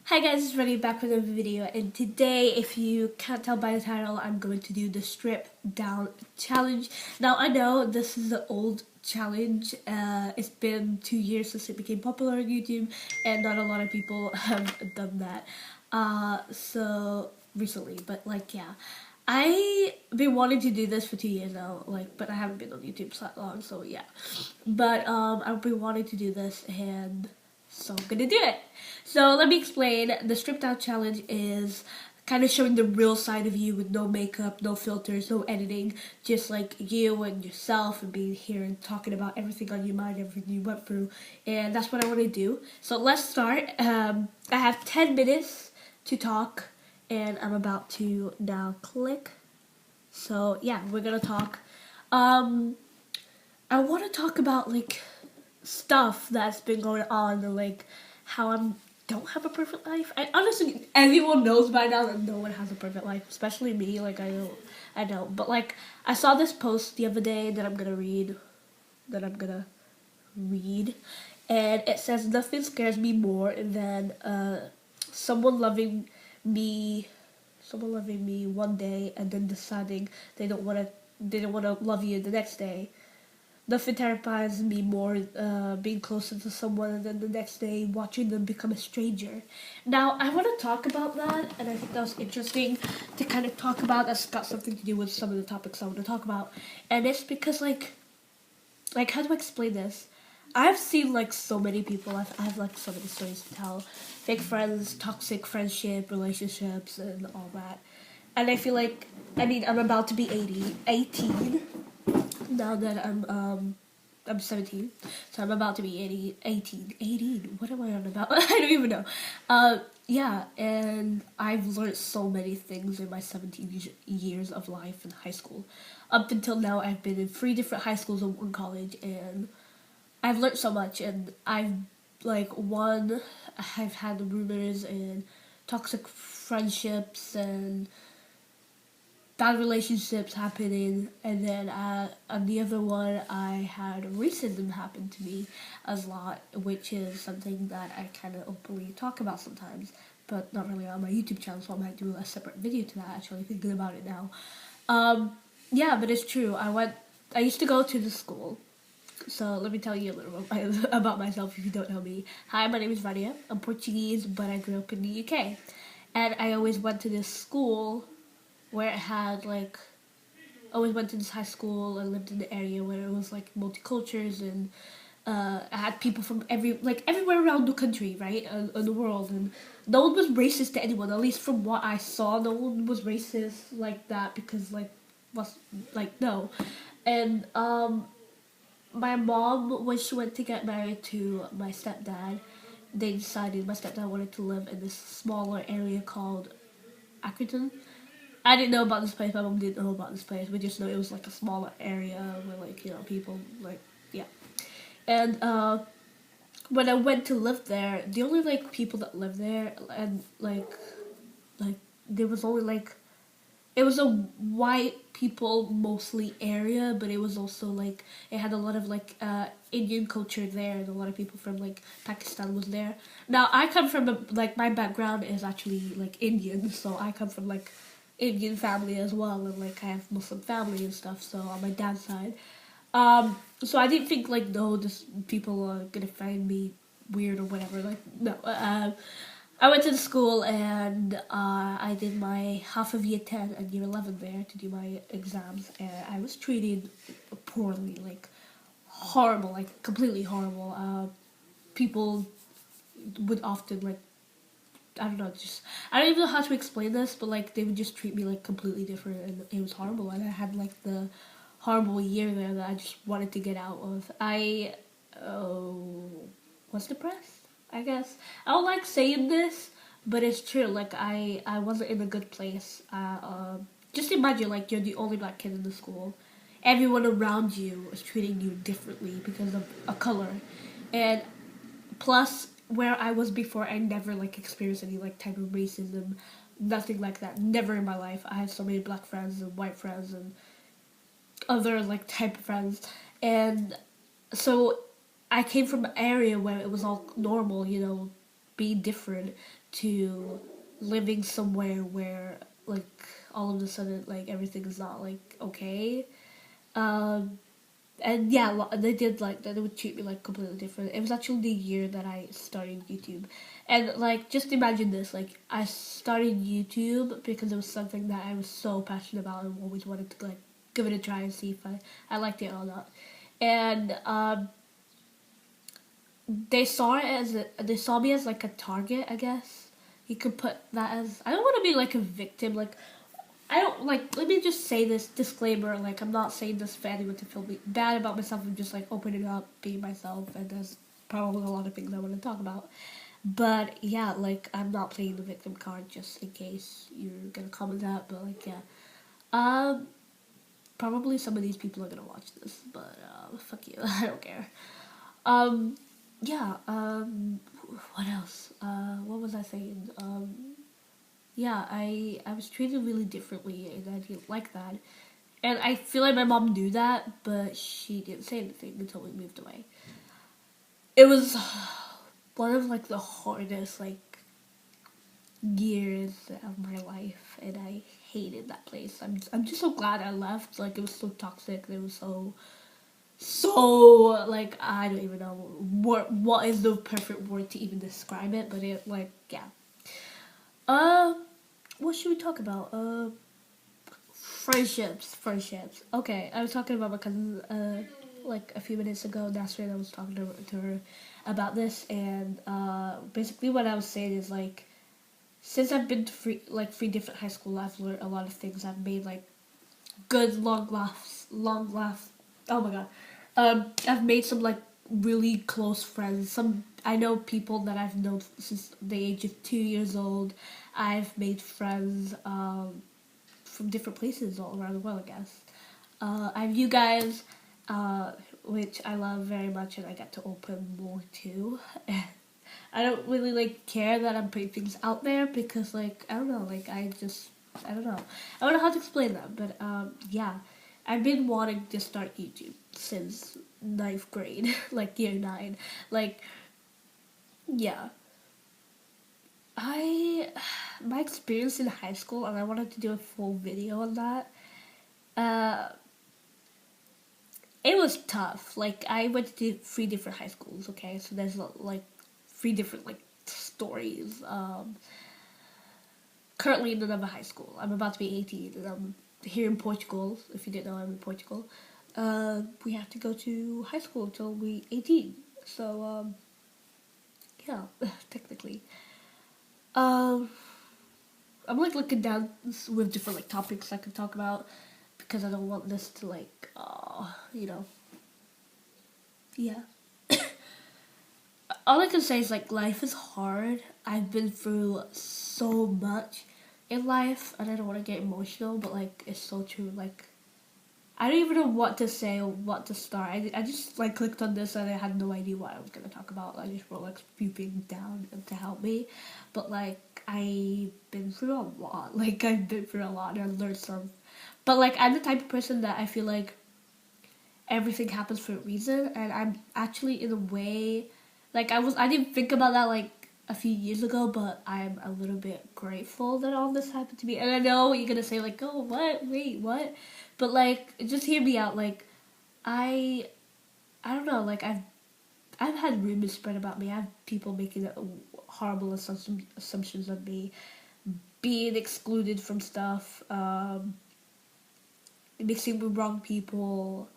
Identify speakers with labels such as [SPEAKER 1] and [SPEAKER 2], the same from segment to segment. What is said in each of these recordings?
[SPEAKER 1] Hi guys, it's Rania back with another video, and today, if you can't tell by the title, I'm going to do the strip down challenge. Now I know this is an old challenge. It's been 2 years since it became popular on YouTube, and not a lot of people have done that. So recently, but yeah. I've been wanting to do this for 2 years now, but I haven't been on YouTube so long, so yeah. But I've been wanting to do this, and so I'm gonna do it. So let me explain. The strip down challenge is kind of showing the real side of you with no makeup, no filters, no editing, just like you and yourself, and being here and talking about everything on your mind, everything you went through, and that's what I want to do. So let's start. I have 10 minutes to talk, and I'm about to now click. So yeah, we're gonna talk. I want to talk about stuff that's been going on, and how I don't have a perfect life. I honestly, everyone knows by now that no one has a perfect life, especially me. I know. But I saw this post the other day that I'm gonna read. And it says nothing scares me more than someone loving me, someone loving me one day and then deciding they don't wanna love you the next day. Nothing terrifies me more being closer to someone and then the next day watching them become a stranger. Now, I want to talk about that, and I think that was interesting to kind of talk about. That's got something to do with some of the topics I want to talk about. And it's because, how do I explain this? I've seen, so many people, I have, so many stories to tell. Fake friends, toxic friendship, relationships, and all that. And I feel I'm about to be 18 now that I'm 17, so I'm about to be 18. What am I on about? I don't even know. Yeah, and I've learned so many things in my 17 years of life in high school. Up until now, I've been in 3 different high schools and 1 college, and I've learned so much. And I've had rumors and toxic friendships and bad relationships happening, and then on the other one I had racism happen to me a lot, which is something that I kind of openly talk about sometimes, but not really on my YouTube channel, so I might do a separate video to that, actually, thinking about it now. Yeah, but it's true. I used to go to the school, so let me tell you a little bit about myself if you don't know me. Hi, my name is Rania. I'm Portuguese, but I grew up in the UK, and I always went to this school where it had always went to this high school and lived in the area where it was multicultures, and I had people from everywhere around the country, right, in the world, and no one was racist to anyone. At least from what I saw, no one was racist like that, because no. And my mom, when she went to get married to my stepdad, they decided my stepdad wanted to live in this smaller area called Accrington. I didn't know about this place. My mom didn't know about this place. We just know it was a smaller area where people yeah. And when I went to live there, the only people that lived there, and there was only it was a white people mostly area, but it was also it had a lot of Indian culture there, and a lot of people from Pakistan was there. Now I come from my background is actually Indian, so I come from Indian family as well, and I have Muslim family and stuff, so on my dad's side. So I didn't think no, this people are gonna find me weird or whatever. No. I went to the school, and I did my half of year 10 and year 11 there to do my exams, and I was treated poorly, horrible, completely horrible. People would often I don't know, just I don't even know how to explain this, but they would just treat me completely different, and it was horrible. And I had the horrible year there that I just wanted to get out of. I was depressed, I guess. I don't like saying this, but it's true. I wasn't in a good place. Just imagine you're the only black kid in the school. Everyone around you is treating you differently because of a color, and plus, where I was before, I never experienced any type of racism, nothing like that. Never in my life. I had so many black friends and white friends and other type of friends, and so I came from an area where it was all normal, being different to living somewhere where like all of a sudden like everything is not like okay. Um, and yeah, they did like that. They would treat me like completely different. It was actually the year that I started YouTube, and like just imagine this: like I started YouTube because it was something that I was so passionate about and always wanted to like give it a try and see if I liked it or not. And they saw me as like a target, I guess. You could put that as, I don't want to be like a victim, like I don't like, let me just say this disclaimer, like I'm not saying this for anyone to feel bad about myself. I'm just like opening up, being myself, and there's probably a lot of things I want to talk about. But yeah, like I'm not playing the victim card just in case you're gonna comment that, but like yeah. Um Probably some of these people are gonna watch this, but fuck you. I don't care. Um yeah, what else? What was I saying? Yeah, I was treated really differently, and I didn't like that. And I feel like my mom knew that, but she didn't say anything until we moved away. It was one of like the hardest like years of my life, and I hated that place. I'm just so glad I left. Like it was so toxic. It was so like I don't even know what is the perfect word to even describe it, but it like yeah. Uh, what should we talk about? Friendships. Okay, I was talking about my cousin like a few minutes ago. That's when I was talking to her about this, and basically what I was saying is like since I've been to three different high schools, I've learned a lot of things. I've made like good long laughs. Oh my god, I've made some like really close friends. Some I know people that I've known since the age of 2 years old. I've made friends from different places all around the world, I guess. I have you guys, which I love very much, and I get to open more too. I don't really like care that I'm putting things out there because like I don't know, like I don't know. I don't know how to explain that, but yeah. I've been wanting to start YouTube since ninth grade, like year 9. Like yeah. I my experience in high school, and I wanted to do a full video on that. Uh it was tough. Like I went to 3 different high schools, okay? So there's like 3 different like stories. Currently in another high school. I'm about to be 18, and I'm here in Portugal. If you didn't know, I'm in Portugal. We have to go to high school until we 18. So yeah, technically. Um, I'm like looking down with different like topics I can talk about because I don't want this to like, yeah. All I can say is like life is hard. I've been through so much in life, and I don't want to get emotional, but like it's so true. Like I don't even know what to say or what to start. I just like clicked on this and I had no idea what I was gonna talk about. I just wrote like a few things down to help me, but like I've been through a lot. Like I've been through a lot and I learned some. But like I'm the type of person that I feel like everything happens for a reason, and I'm actually in a way like I didn't think about that like a few years ago, but I'm a little bit grateful that all this happened to me. And I know you're gonna say like, oh what, wait, what? But like just hear me out. Like I I don't know, like I've had rumors spread about me. I have people making horrible assumptions of me, being excluded from stuff, mixing with wrong people,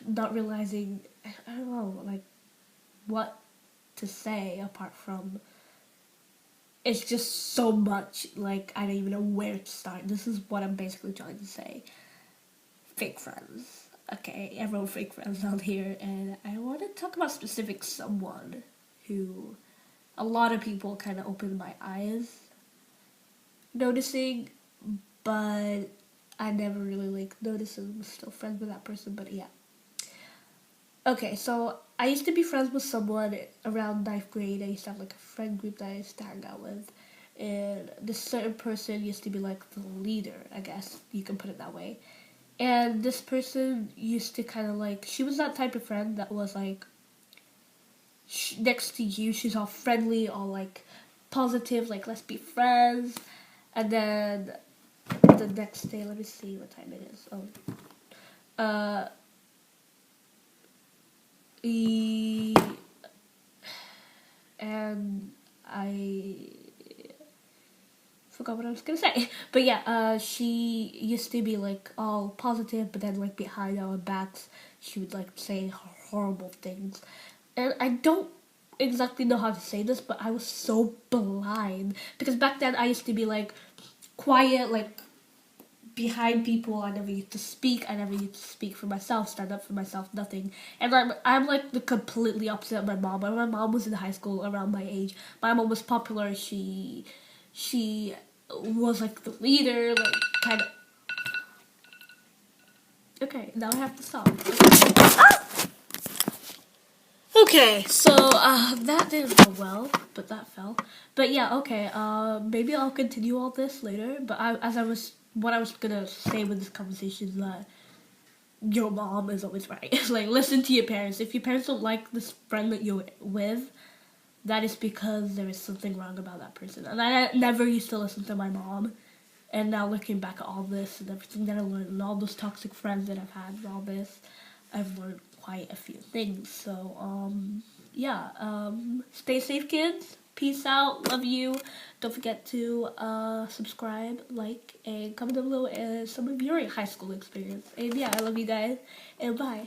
[SPEAKER 1] not realizing, I don't know, like what to say apart from it's just so much. Like I don't even know where to start. This is what I'm basically trying to say. Fake friends. Okay, everyone fake friends out here, and I want to talk about specific someone who a lot of people kind of opened my eyes noticing, but I never really like noticed and was still friends with that person. But yeah. Okay, so I used to be friends with someone around ninth grade. I used to have like a friend group that I used to hang out with. And this certain person used to be like the leader, I guess you can put it that way. And this person used to kind of like, she was that type of friend that was like, next to you, she's all friendly, all like positive, like let's be friends. And then the next day, let me see what time it is. And I forgot what I was gonna say. But yeah, she used to be like all positive, but then like behind our backs, she would like say horrible things. And I don't exactly know how to say this, but I was so blind because back then I used to be like quiet, like behind people. I never used to speak. I never used to speak for myself, stand up for myself, nothing. And I'm like the completely opposite of my mom. When my mom was in high school around my age, my mom was popular. She was like the leader, like kind of. Okay, now I have to stop. Okay, so that didn't go well, but that fell. But yeah, okay. Maybe I'll continue all this later. But what I was gonna say with this conversation is that your mom is always right. Like, listen to your parents. If your parents don't like this friend that you're with, that is because there is something wrong about that person. And I never used to listen to my mom. And now looking back at all this and everything that I learned and all those toxic friends that I've had and all this, I've learned quite a few things. So, yeah, stay safe, kids. Peace out. Love you. Don't forget to subscribe, like, and comment down below some of your high school experience. And yeah, I love you guys. And bye.